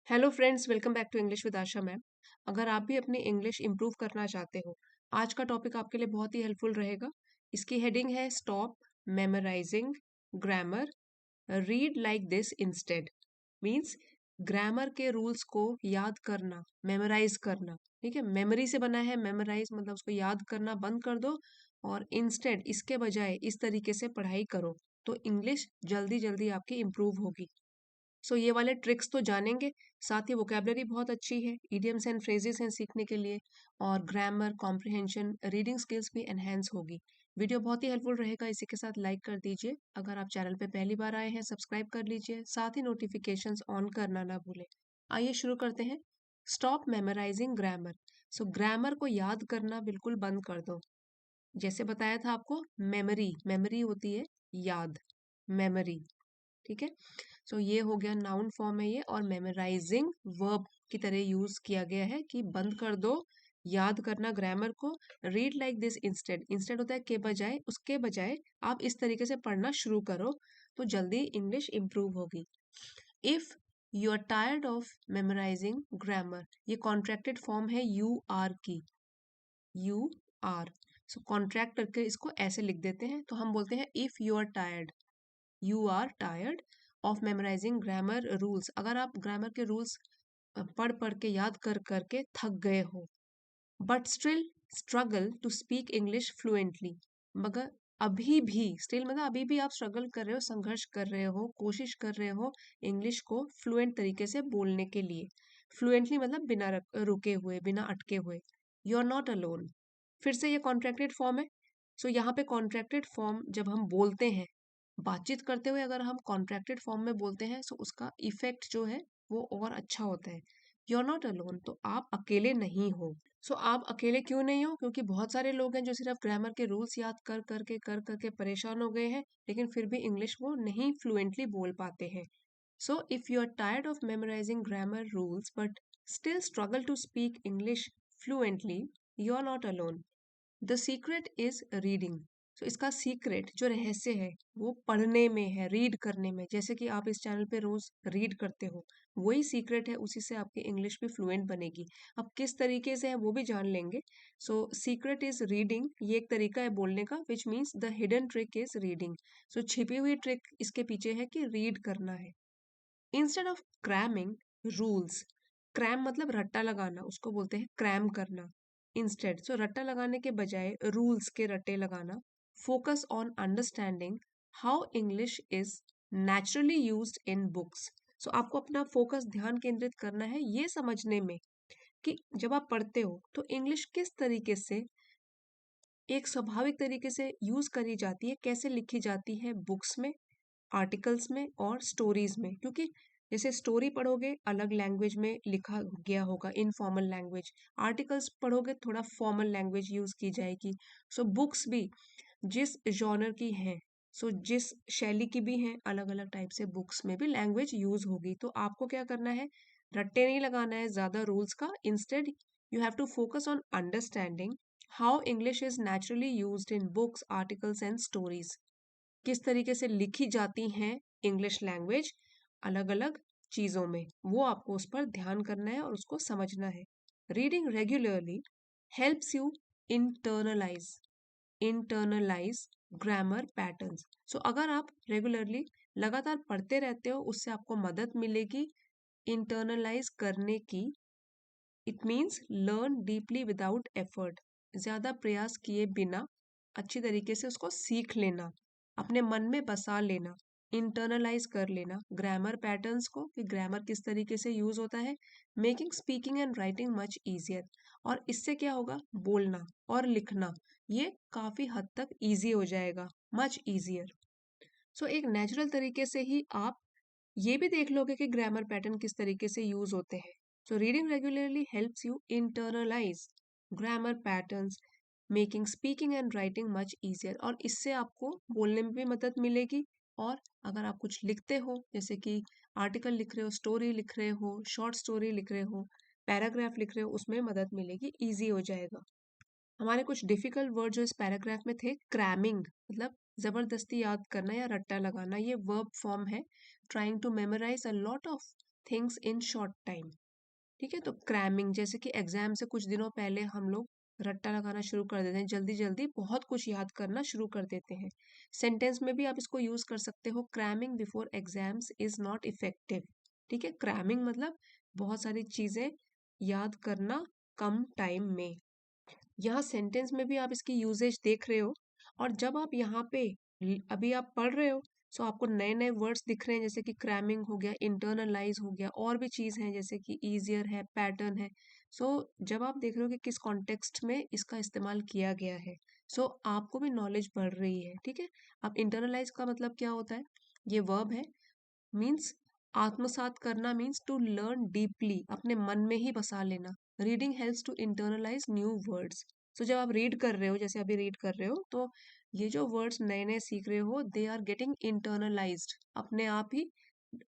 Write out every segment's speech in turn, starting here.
Hello friends, welcome back to English with Asha ma'am. अगर आप भी अपनी इंग्लिश इंप्रूव करना चाहते हो, आज का टॉपिक आपके लिए बहुत ही हेल्पफुल रहेगा। इसकी हेडिंग है stop memorising grammar, read like this instead. Means grammar के रूल्स को याद करना, मेमोराइज करना। ठीक है, मेमोरी से बना है, मेमोराइज मतलब उसको याद करना बंद कर दो और इंस्टेड इसके बजाय इस तरीके से पढ़ाई करो, तो इंग्लिश जल्दी जल्दी आपकी इंप्रूव होगी। सो ये वाले ट्रिक्स तो जानेंगे, साथ ही वोकेबलरी बहुत अच्छी है, इडियम्स एंड फ्रेजेस हैं सीखने के लिए, और ग्रामर, कॉम्प्रिहेंशन, रीडिंग स्किल्स भी एनहेंस होगी। वीडियो बहुत ही हेल्पफुल रहेगा, इसी के साथ लाइक कर दीजिए। अगर आप चैनल पे पहली बार आए हैं, सब्सक्राइब कर लीजिए, साथ ही नोटिफिकेशंस ऑन करना ना भूलें। आइए शुरू करते हैं। Stop memorising grammar. So grammar को याद करना बिल्कुल बंद कर दो। जैसे बताया था आपको, मेमोरी मेमोरी होती है याद, मेमोरी। ठीक है, सो ये हो गया, नाउन फॉर्म है ये, और मेमोराइजिंग वर्ब की तरह यूज किया गया है कि बंद कर दो याद करना ग्रामर को। Read like this instead, instead होता है के बजाय, उसके बजाय आप इस तरीके से पढ़ना शुरू करो, तो जल्दी इंग्लिश इंप्रूव होगी। If you are tired of memorising grammar, ये कॉन्ट्रैक्टेड फॉर्म है यू आर की, यू आर। सो कॉन्ट्रैक्ट करके इसको ऐसे लिख देते हैं, तो हम बोलते हैं if you are tired of memorising grammar rules. अगर आप ग्रामर के रूल्स पढ़ पढ़ के याद कर करके थक गए हो, but still struggle to speak English fluently, मगर अभी भी, स्टिल मतलब अभी भी आप स्ट्रगल कर रहे हो, संघर्ष कर रहे हो, कोशिश कर रहे हो इंग्लिश को फ्लुएंट तरीके से बोलने के लिए। फ्लुएंटली मतलब बिना रुके हुए, बिना अटके हुए। यू आर नॉट अलोन, फिर से ये कॉन्ट्रैक्टेड फॉर्म है। सो यहाँ पे कॉन्ट्रैक्टेड फॉर्म जब हम बोलते हैं, बातचीत करते हुए अगर हम कॉन्ट्रैक्टेड फॉर्म में बोलते हैं, सो उसका इफेक्ट जो है वो और अच्छा होता है। यू आर नॉट अलोन, तो आप अकेले नहीं हो। सो आप अकेले क्यों नहीं हो? क्योंकि बहुत सारे लोग हैं जो सिर्फ ग्रामर के रूल्स याद कर करके परेशान हो गए हैं, लेकिन फिर भी इंग्लिश वो नहीं फ्लुएंटली बोल पाते हैं। So if you are tired of memorising grammar rules but still struggle to speak English fluently, you are not alone. The secret is reading. तो इसका सीक्रेट जो रहस्य है वो पढ़ने में है, रीड करने में। जैसे कि आप इस चैनल पे रोज रीड करते हो, वही सीक्रेट है, उसी से आपकी इंग्लिश भी फ्लुएंट बनेगी। अब किस तरीके से है वो भी जान लेंगे। सो सीक्रेट इज रीडिंग, ये एक तरीका है बोलने का, which means the hidden trick is reading. So छिपी हुई ट्रिक इसके पीछे है कि रीड करना है। Instead of cramming rules, cram मतलब रट्टा लगाना, उसको बोलते हैं क्रैम करना। इंस्टेड, सो रट्टा लगाने के बजाय रूल्स के रट्टे लगाना, focus on understanding how English is naturally used in books. So आपको अपना फोकस, ध्यान केंद्रित करना है ये समझने में कि जब आप पढ़ते हो तो इंग्लिश किस तरीके से, एक स्वाभाविक तरीके से यूज करी जाती है, कैसे लिखी जाती है बुक्स में, आर्टिकल्स में और स्टोरीज में। क्योंकि जैसे स्टोरी पढ़ोगे अलग लैंग्वेज में लिखा गया होगा, इनफॉर्मल लैंग्वेज। आर्टिकल्स पढ़ोगे थोड़ा फॉर्मल लैंग्वेज यूज की जाएगी। सो बुक्स भी जिस जॉनर की हैं, सो जिस शैली की भी हैं, अलग अलग टाइप से बुक्स में भी लैंग्वेज यूज होगी। तो आपको क्या करना है, रट्टे नहीं लगाना है ज्यादा रूल्स का। Instead you have to focus on understanding how English is naturally used in books, articles and stories. किस तरीके से लिखी जाती हैं इंग्लिश लैंग्वेज अलग अलग चीजों में, वो आपको उस पर ध्यान करना है और उसको समझना है। Reading regularly helps you internalise internalise grammar patterns. So अगर आप रेगुलरली लगातार पढ़ते रहते हो, उससे आपको मदद मिलेगी इंटरनलाइज करने की। It means learn deeply without effort, ज्यादा प्रयास किए बिना अच्छी तरीके से उसको सीख लेना, अपने मन में बसा लेना, इंटरनलाइज कर लेना ग्रामर पैटर्न्स को, कि ग्रामर किस तरीके से यूज होता है। Making speaking and writing much easier, और इससे क्या होगा, बोलना और लिखना ये काफी हद तक इजी हो जाएगा, मच इजियर। सो एक नेचुरल तरीके से ही आप ये भी देख लोगे कि ग्रामर पैटर्न किस तरीके से यूज होते हैं। So reading regularly helps you internalise grammar patterns, making speaking and writing much easier, और इससे आपको बोलने में भी मदद मिलेगी। और अगर आप कुछ लिखते हो, जैसे कि आर्टिकल लिख रहे हो, स्टोरी लिख रहे हो, शॉर्ट स्टोरी लिख रहे हो, पैराग्राफ लिख रहे हो, उसमें मदद मिलेगी, इजी हो जाएगा। हमारे कुछ डिफिकल्ट वर्ड जो इस पैराग्राफ में थे, क्रैमिंग मतलब जबरदस्ती याद करना या रट्टा लगाना, ये वर्ब फॉर्म है। Trying to memorise a lot of things in short time. ठीक है, तो क्रैमिंग जैसे कि एग्जाम से कुछ दिनों पहले हम लोग रट्टा लगाना शुरू कर देते हैं, जल्दी जल्दी बहुत कुछ याद करना शुरू कर देते हैं। सेंटेंस में भी आप इसको यूज कर सकते हो, cramming before exams is not effective. ठीक है, क्रैमिंग मतलब बहुत सारी चीजें याद करना कम टाइम में। यहाँ सेंटेंस में भी आप इसकी यूजेज देख रहे हो, और जब आप यहाँ पे अभी आप पढ़ रहे हो, सो आपको नए नए वर्ड्स दिख रहे हैं, जैसे कि क्रैमिंग हो गया, इंटरनलाइज हो गया, और भी चीज हैं जैसे कि ईजियर है, पैटर्न है। सो जब आप देख रहे हो कि किस कॉन्टेक्स्ट में इसका इस्तेमाल किया गया है, सो आपको भी नॉलेज बढ़ रही है। ठीक है, अब इंटरनलाइज का मतलब क्या होता है, ये वर्ब है, मीन्स आत्मसात करना, मीन्स टू लर्न डीपली, अपने मन में ही बसा लेना। Reading helps to internalise new words. So जब आप रीड कर रहे हो, जैसे अभी रीड कर रहे हो, तो ये जो वर्ड्स नए नए सीख रहे हो, दे आर गेटिंग इंटरनलाइज्ड, अपने आप ही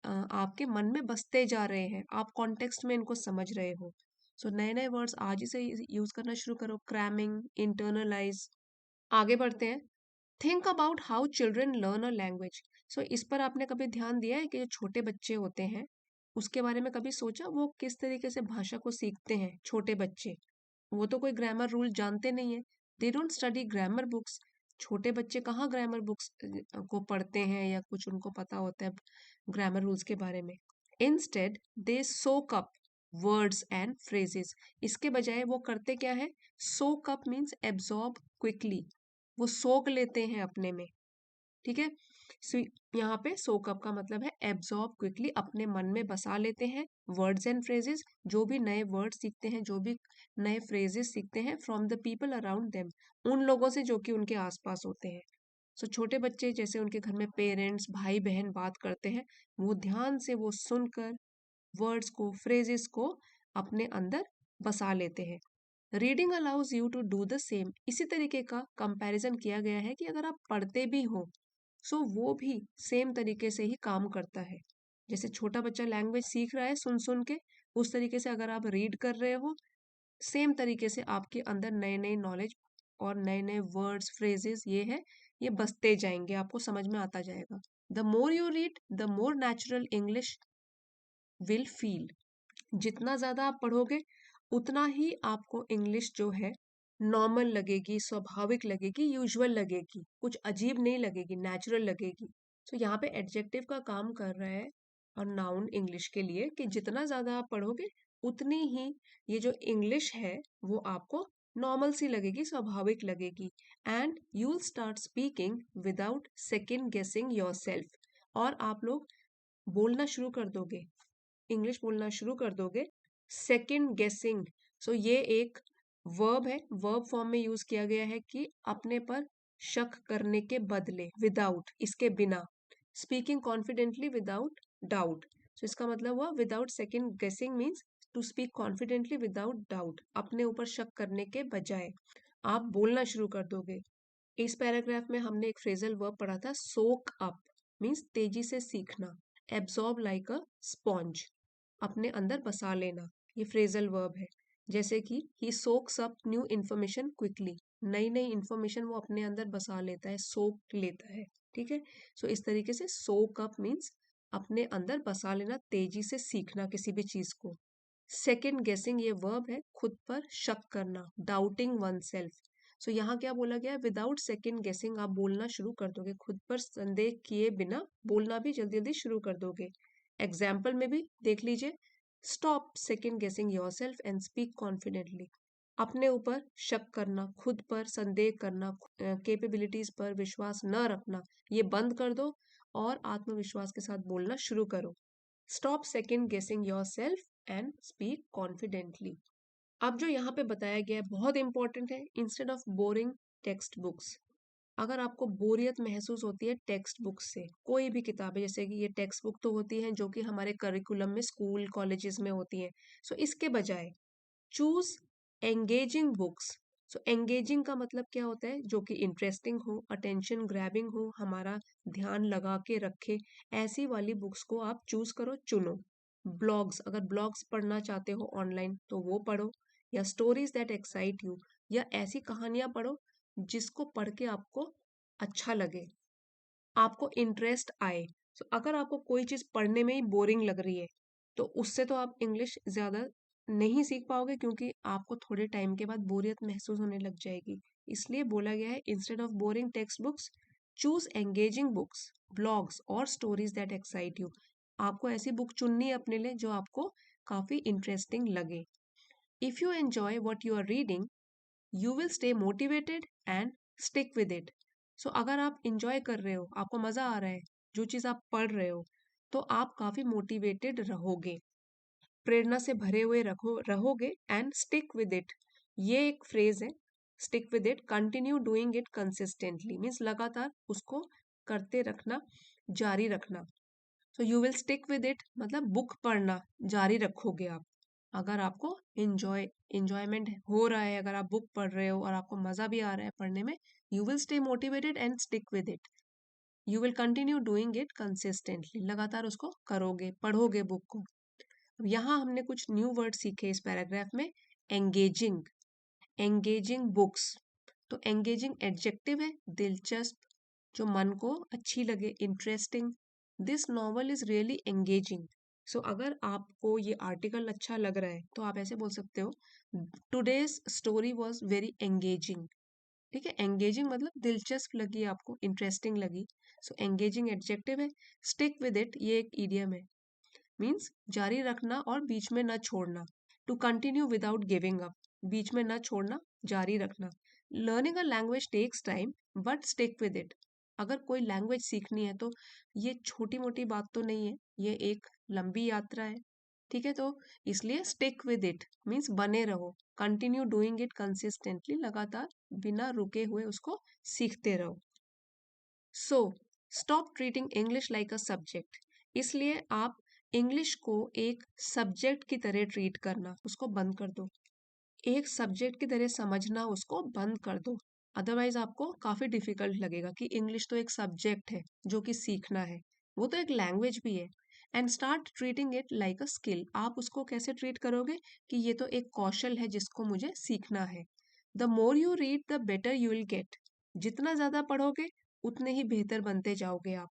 आपके मन में बसते जा रहे हैं, आप कॉन्टेक्स्ट में इनको समझ रहे हो। सो नए नए वर्ड्स आज ही से यूज करना शुरू करो, क्रैमिंग, इंटरनलाइज। आगे बढ़ते हैं। Think about how children learn a language. So इस पर आपने कभी ध्यान दिया है कि जो छोटे बच्चे होते हैं, उसके बारे में कभी सोचा वो किस तरीके से भाषा को सीखते हैं? छोटे बच्चे, वो तो कोई ग्रामर रूल जानते नहीं है, they don't study grammar books. छोटे बच्चे कहाँ ग्रामर बुक्स को पढ़ते हैं या कुछ उनको पता होता है ग्रामर रूल्स के बारे में। Instead they soak up words and phrases. इसके बजाय वो करते क्या है, सोक अप मीन्स एब्जॉर्ब क्विकली, वो सोख लेते हैं अपने में। ठीक है, सो यहाँ पे सोक अप का मतलब है एब्जॉर्ब क्विकली, अपने मन में बसा लेते हैं वर्ड्स एंड फ्रेजेस। जो भी नए वर्ड सीखते हैं, जो भी नए फ्रेजेस सीखते हैं, from the people around them, उन लोगों से जो कि उनके आसपास होते हैं। सो छोटे बच्चे जैसे उनके घर में पेरेंट्स, भाई बहन बात करते हैं, वो ध्यान से वो सुनकर वर्ड्स को, फ्रेजेस को अपने अंदर बसा लेते हैं। Reading allows you to do the same. इसी तरीके का कंपैरिजन किया गया है कि अगर आप पढ़ते भी हो, सो वो भी सेम तरीके से ही काम करता है। जैसे छोटा बच्चा लैंग्वेज सीख रहा है सुन सुन के, उस तरीके से अगर आप रीड कर रहे हो, सेम तरीके से आपके अंदर नए नए नॉलेज और नए नए वर्ड्स, फ्रेजेस ये है, ये बसते जाएंगे, आपको समझ में आता जाएगा। The more you read, the more natural English will feel. जितना ज्यादा आप पढ़ोगे, उतना ही आपको इंग्लिश जो है नॉर्मल लगेगी, स्वाभाविक लगेगी, यूजुअल लगेगी, कुछ अजीब नहीं लगेगी, नेचुरल लगेगी। तो यहाँ पे एडजेक्टिव का काम कर रहा है और नाउन इंग्लिश के लिए, कि जितना ज्यादा आप पढ़ोगे, उतनी ही ये जो इंग्लिश है वो आपको नॉर्मल सी लगेगी, स्वाभाविक लगेगी। And you will start speaking without second गेसिंग योर सेल्फ। और आप लोग बोलना शुरू कर दोगे, इंग्लिश बोलना शुरू कर दोगे सेकंड गेसिंग। सो ये एक वर्ब है, वर्ब फॉर्म में यूज किया गया है कि अपने पर शक करने के बदले, विदाउट, इसके बिना। Speaking confidently without doubt. So इसका मतलब हुआ without second guessing means to speak confidently without doubt, अपने ऊपर शक करने के बजाय आप बोलना शुरू कर दोगे। इस पैराग्राफ में हमने एक फ्रेजल वर्ब पढ़ा था, सोक अप मीन्स तेजी से सीखना, एब्सॉर्ब लाइक अ स्पॉन्ज, अपने अंदर बसा लेना, ये फ्रेजल वर्ब है। जैसे कि he soaks up new information quickly, नई नई इन्फॉर्मेशन वो अपने अंदर बसा लेता है, सोक लेता है। ठीक है, सो इस तरीके से सोक अप मीन्स अपने अंदर बसा लेना, तेजी से सीखना किसी भी चीज को। सेकेंड गेसिंग ये वर्ब है, खुद पर शक करना, डाउटिंग वन सेल्फ। सो यहाँ क्या बोला गया, विदाउट सेकेंड गेसिंग आप बोलना शुरू कर दोगे, खुद पर संदेह किए बिना बोलना भी जल्दी जल्दी शुरू कर दोगे। एग्जाम्पल में भी देख लीजिए, स्टॉप सेकेंड गेसिंग your self and speak confidently. अपने ऊपर शक करना, खुद पर संदेह करना, कैपेबिलिटीज पर विश्वास न रखना, ये बंद कर दो और आत्मविश्वास के साथ बोलना शुरू करो। स्टॉप सेकेंड गेसिंग your self and speak confidently. अब जो यहाँ पे बताया गया है बहुत इंपॉर्टेंट है, instead of boring text books. अगर आपको बोरियत महसूस होती है टेक्स्ट बुक से, कोई भी किताबें, जैसे कि ये टेक्स्ट बुक तो होती हैं जो कि हमारे करिकुलम में स्कूल कॉलेजेस में होती हैं, सो इसके बजाय चूज एंगेजिंग बुक्स। सो एंगेजिंग का मतलब क्या होता है, जो कि इंटरेस्टिंग हो, अटेंशन ग्रैबिंग हो, हमारा ध्यान लगा के रखे, ऐसी वाली बुक्स को आप चूज करो, चुनो। ब्लॉग्स, अगर ब्लॉग्स पढ़ना चाहते हो ऑनलाइन तो वो पढ़ो, या स्टोरीज दैट एक्साइट यू, या ऐसी कहानियां पढ़ो जिसको पढ़ के आपको अच्छा लगे, आपको इंटरेस्ट आए। अगर आपको कोई चीज पढ़ने में ही बोरिंग लग रही है, तो उससे तो आप इंग्लिश ज़्यादा नहीं सीख पाओगे, क्योंकि आपको थोड़े टाइम के बाद बोरियत महसूस होने लग जाएगी। इसलिए बोला गया है, instead of boring text books, choose engaging books, blogs और स्टोरीज दैट एक्साइट यू। आपको ऐसी बुक चुननी है अपने लिए जो आपको काफ़ी इंटरेस्टिंग लगे। If you enjoy what you are reading, you will stay motivated and stick with it. So अगर आप इंजॉय कर रहे हो, आपको मज़ा आ रहा है जो चीज़ आप पढ़ रहे हो, तो आप काफ़ी मोटिवेटेड रहोगे, प्रेरणा से भरे हुए रहोगे। एंड स्टिक विद इट, ये एक फ्रेज है। Stick with it, continue doing it consistently, means लगातार उसको करते रखना, जारी रखना। So you will stick with it मतलब बुक पढ़ना जारी रखोगे आप। अगर आपको इंजॉयमेंट हो रहा है, अगर आप बुक पढ़ रहे हो और आपको मज़ा भी आ रहा है पढ़ने में, you will stay motivated and stick with it. You will continue doing it consistently, लगातार उसको करोगे, पढ़ोगे बुक को। अब यहाँ हमने कुछ न्यू वर्ड सीखे इस पैराग्राफ में। Engaging, engaging books. तो एंगेजिंग एडजेक्टिव है, दिलचस्प, जो मन को अच्छी लगे, interesting. This novel is really engaging. So अगर आपको ये आर्टिकल अच्छा लग रहा है तो आप ऐसे बोल सकते हो, today's story was very engaging. ठीक है, एंगेजिंग मतलब दिलचस्प लगी आपको, इंटरेस्टिंग लगी। सो एंगेजिंग एडजेक्टिव है। स्टिक विद इट, ये एक ईडियम है, मीन्स जारी रखना और बीच में न छोड़ना। To continue without giving up, बीच में न छोड़ना, जारी रखना। Learning a language takes time but stick with it. अगर कोई लैंग्वेज सीखनी है तो ये छोटी मोटी बात तो नहीं है, ये एक लंबी यात्रा है। ठीक है, तो इसलिए स्टिक विद इट मीन्स बने रहो, कंटिन्यू डूइंग इट कंसिस्टेंटली, लगातार बिना रुके हुए उसको सीखते रहो। So stop treating English like a subject, इसलिए आप इंग्लिश को एक सब्जेक्ट की तरह ट्रीट करना उसको बंद कर दो। एक सब्जेक्ट की तरह समझना उसको बंद कर दो। अदरवाइज आपको काफ़ी डिफिकल्ट लगेगा कि इंग्लिश तो एक सब्जेक्ट है जो कि सीखना है, वो तो एक लैंग्वेज भी है। And start treating it like a skill, आप उसको कैसे ट्रीट करोगे कि ये तो एक कौशल है जिसको मुझे सीखना है। The more you read the better you will get, जितना ज़्यादा पढ़ोगे उतने ही बेहतर बनते जाओगे आप।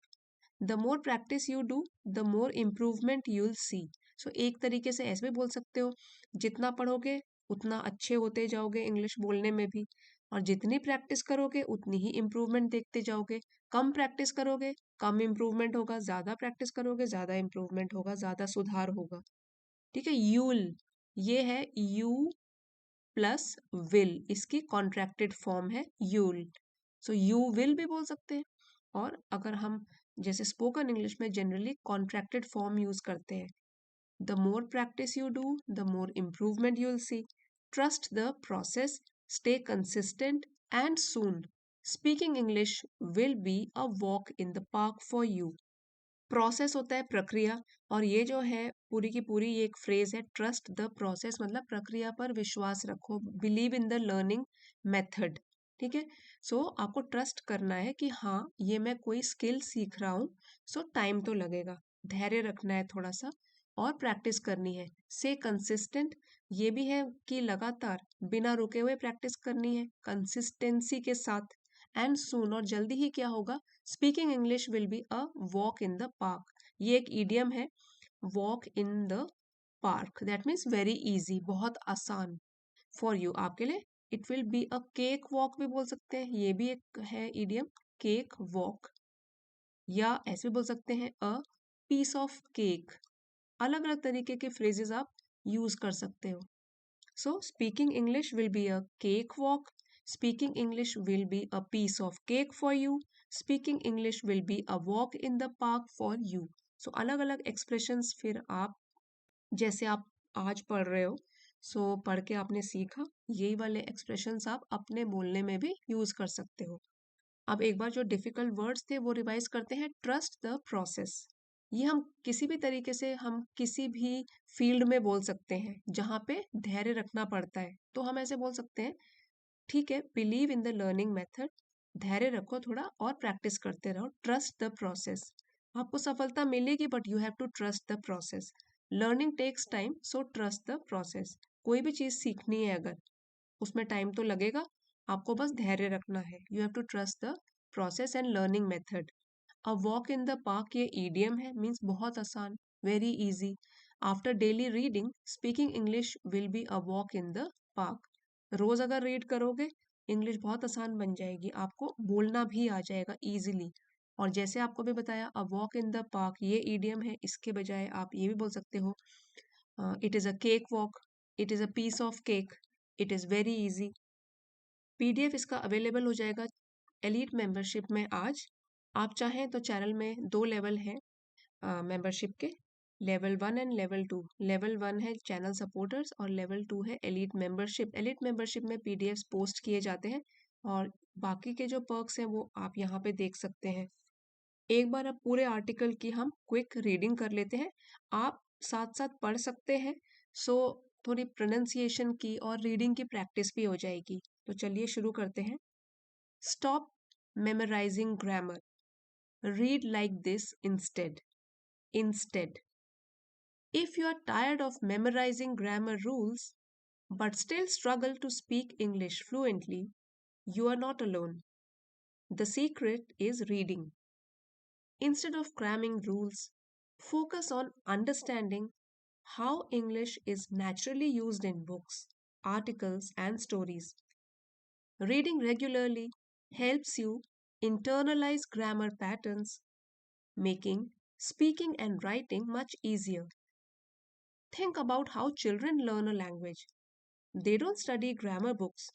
The more practice you do the more improvement you will see. So एक तरीके से ऐसे भी बोल सकते हो, जितना पढ़ोगे उतना अच्छे होते जाओगे इंग्लिश बोलने में भी, और जितनी प्रैक्टिस करोगे उतनी ही इम्प्रूवमेंट देखते जाओगे। कम प्रैक्टिस करोगे कम इम्प्रूवमेंट होगा, ज़्यादा प्रैक्टिस करोगे ज़्यादा इम्प्रूवमेंट होगा, ज़्यादा सुधार होगा। ठीक है, यूल, ये है यू प्लस विल, इसकी कॉन्ट्रैक्टेड फॉर्म है यूल। सो यू विल भी बोल सकते हैं, और अगर हम जैसे स्पोकन इंग्लिश में जनरली कॉन्ट्रैक्टेड फॉर्म यूज करते हैं, the more practice you do the more improvement you will C. Trust the process, stay consistent, and soon speaking English will be a walk in the park for you. Process होता है प्रक्रिया, और ये जो है पूरी की पूरी ये एक फ्रेज है, ट्रस्ट द प्रोसेस मतलब प्रक्रिया पर विश्वास रखो, believe in the learning method. ठीक है, सो आपको ट्रस्ट करना है कि हाँ ये मैं कोई स्किल सीख रहा हूँ, सो टाइम तो लगेगा, धैर्य रखना है थोड़ा सा, और प्रैक्टिस करनी है। से कंसिस्टेंट, ये भी है कि लगातार बिना रुके हुए प्रैक्टिस करनी है कंसिस्टेंसी के साथ। एंड सून, और जल्दी ही क्या होगा, speaking English will be a walk in the park, ये एक ईडियम है, walk in the park that means very easy, बहुत आसान फॉर यू, आपके लिए। It will be a cake walk भी बोल सकते हैं, ये भी एक है ईडियम, केक वॉक। या ऐसे भी बोल सकते हैं अ पीस ऑफ केक। अलग अलग तरीके के फ्रेजेस आप यूज कर सकते हो। So speaking English will be a cake walk, speaking English will be a piece of cake for you, speaking English will be a walk in the park for you. So अलग अलग expressions फिर आप, जैसे आप आज पढ़ रहे हो, सो पढ़ के आपने सीखा, यही वाले एक्सप्रेशंस आप अपने बोलने में भी यूज कर सकते हो। अब एक बार जो डिफिकल्ट वर्ड्स थे वो रिवाइज करते हैं। ट्रस्ट द प्रोसेस, ये हम किसी भी तरीके से, हम किसी भी फील्ड में बोल सकते हैं जहाँ पे धैर्य रखना पड़ता है, तो हम ऐसे बोल सकते हैं, ठीक है, believe in the learning method, धैर्य रखो थोड़ा और प्रैक्टिस करते रहो, ट्रस्ट द प्रोसेस, आपको सफलता मिलेगी but you have to trust the process. Learning takes time, so trust the process. कोई भी चीज़ सीखनी है अगर, उसमें टाइम तो लगेगा, आपको बस धैर्य रखना है, you have to trust the process and learning method. A walk in the park, ये ईडियम है, मीन्स बहुत आसान, very easy. After daily reading speaking English will be a walk in the park. रोज अगर रीड करोगे English बहुत आसान बन जाएगी, आपको बोलना भी आ जाएगा इजीली. और जैसे आपको भी बताया, a walk in the park ये ईडियम है, इसके बजाय आप ये भी बोल सकते हो it is a cake walk, it is a piece of cake, it is very easy. PDF इसका अवेलेबल हो जाएगा एलीट मेंबरशिप में आज. आप चाहें तो चैनल में 2 लेवल है मेंबरशिप के, लेवल 1 एंड लेवल 2. लेवल 1 है चैनल सपोर्टर्स और लेवल 2 है एलीट मेंबरशिप. एलीट मेंबरशिप में पीडीएफ्स पोस्ट किए जाते हैं और बाकी के जो पर्क्स हैं वो आप यहाँ पे देख सकते हैं. एक बार अब पूरे आर्टिकल की हम क्विक रीडिंग कर लेते हैं. आप साथ साथ पढ़ सकते हैं, सो थोड़ी प्रोनाउंसिएशन की और रीडिंग की प्रैक्टिस भी हो जाएगी. तो चलिए शुरू करते हैं. Stop memorising grammar, read like this instead. Instead, if you are tired of memorizing grammar rules but still struggle to speak English fluently, you are not alone. The secret is reading. Instead of cramming rules, focus on understanding how English is naturally used in books, articles, and stories. Reading regularly helps you internalize grammar patterns, making speaking and writing much easier. Think about how children learn a language. They don't study grammar books.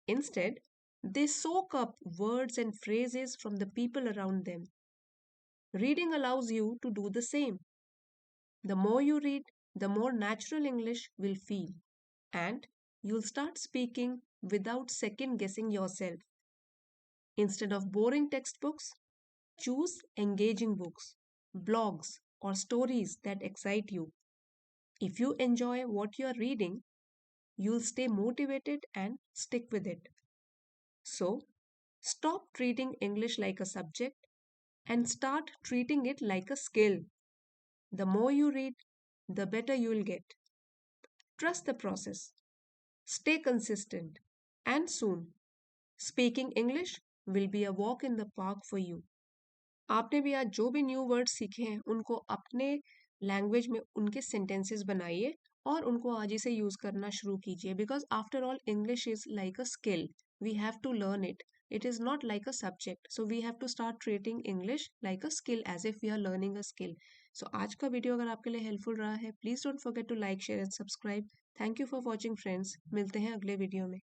Instead, they soak up words and phrases from the people around them. Reading allows you to do the same. The more you read, the more natural English will feel, and you'll start speaking without second guessing yourself. Instead of boring textbooks, choose engaging books, blogs, or stories that excite you. If you enjoy what you are reading, you'll stay motivated and stick with it. So, stop treating English like a subject and start treating it like a skill. The more you read, the better you'll get. Trust the process, stay consistent, and soon, speaking English will be a walk in the park for you. आपने भी आज जो भी new word सीखे हैं उनको अपने language में उनके सेंटेंसेस बनाइए और उनको आज ही से यूज करना शुरू कीजिए. Because after all English is like a skill, we have to learn it. It is not like a subject, so we have to start treating English like a skill as if we are learning a skill. So आज का video अगर आपके लिए helpful रहा है, please don't forget to like, share and subscribe. Thank you for watching friends. मिलते हैं अगले वीडियो में.